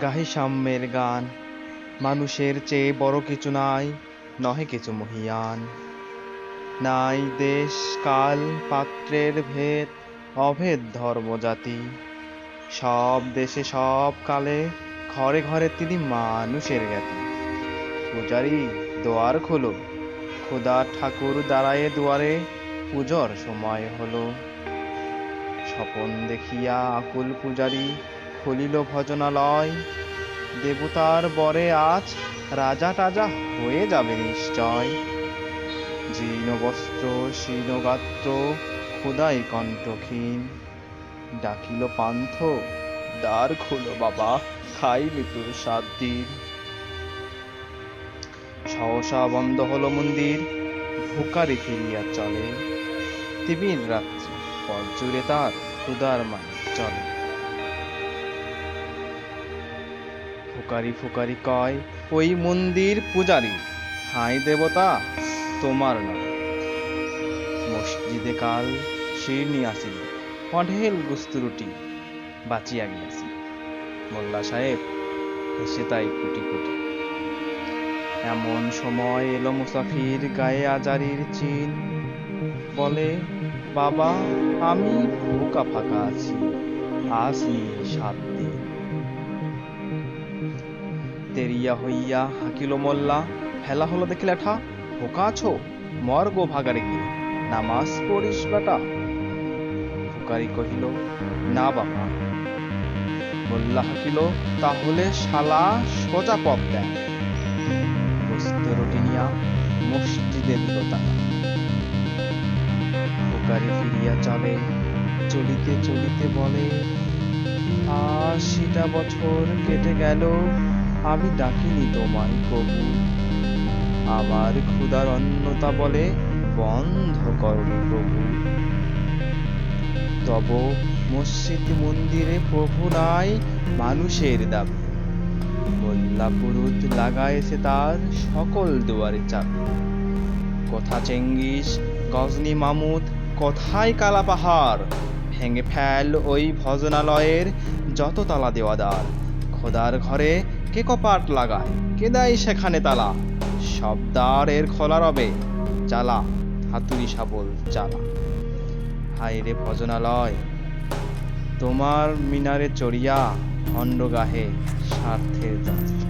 গাহি সাম্যের গান। মানুষের চেয়ে বড় কিছু নাই, নহে কিছু মহিয়ান। নাই দেশ কাল পাত্রের ভেদ, অভেদ ধর্ম জাতি। সব দেশে সব কালে ঘরে ঘরে তিনি মানুষের জ্ঞাতি। পূজারি দোয়ার খোলো, খোদা ঠাকুর দাঁড়ায়ে দুয়ারে, পুজোর সময় হলো। স্বপন দেখিয়া আকুল পূজারি খুলিল ভজনালয়। দেবতার বরে আজ রাজা টাজা হয়ে যাবে নিশ্চয়। জীর্ণ বস্ত্র শীর্ণ গাত্র, খোদাই কণ্ঠক্ষীণ। ডাকিল পান্থ, দ্বার খোলো বাবা, খাই মৃত্যুর 7 দিন। সহসা বন্ধ হলো মন্দির, ভুকারি ফিরিয়া চলে। তিমির রাত্রি পথ জুড়ে তার ক্ষুধার মান চলে। ফুকারি ফুকারি কয় ওই মন্দির পূজারি, হাই দেবতা তোমার নয়। মসজিদে কাল শিরনি আসিল, অঢেল গুস্ত রুটি বাঁচিয়া গিয়াছি। মোল্লা সাহেব হেসে তাই কুটি কুটি। এমন সময় এলো মুসাফির, গায়ে আজারির চিন। বলে বাবা আমি ভুকা ফাঁকা আছি, আজ নিয়ে 7 দিন। তেরিয়া হইয়া হাকিল মোল্লা, ফেলা হলো দেখি লেঠা। ভোকা আছো, মর গো ভাগারে গিয়ে, নামাজ পড়িস বেটা। ফুকারি কহিল না বাবা। মোল্লা হাকিল তাহলে শালা সোজা পথ দেয়। গোস্ত রুটি নিয়া মসজিদে দিল তারা। ফুকারি ফিরিয়া চলে, চলিতে চলিতে বলে 80টা বছর কেটে গেল, আমি ডাকিনি তোমায় কবু। আমার ক্ষুধার অন্নতা বলে বন্ধ করনি প্রভু। তব মসজিদ মন্দিরে প্রভু নাই, মানুষের দাবি। মোল্লা পুরুত লাগাইছে তার সকল দুয়ারে চাবি। কোথা চেঙ্গিস গজনি মামুদ, কোথায় কালা পাহাড়। ভেঙে ফেল ওই ভজনালয়ের যত তালা দেওয়াদার। খোদার ঘরে কে কপাট লাগায়, কে দেয় সেখানে তালা। সব দ্বার এর খোলা রবে, চালা হাতুড়ি শাবল চালা। হায় রে ভজনালয়, তোমার মিনারে চড়িয়া খণ্ড গাহে স্বার্থের যাত্রা।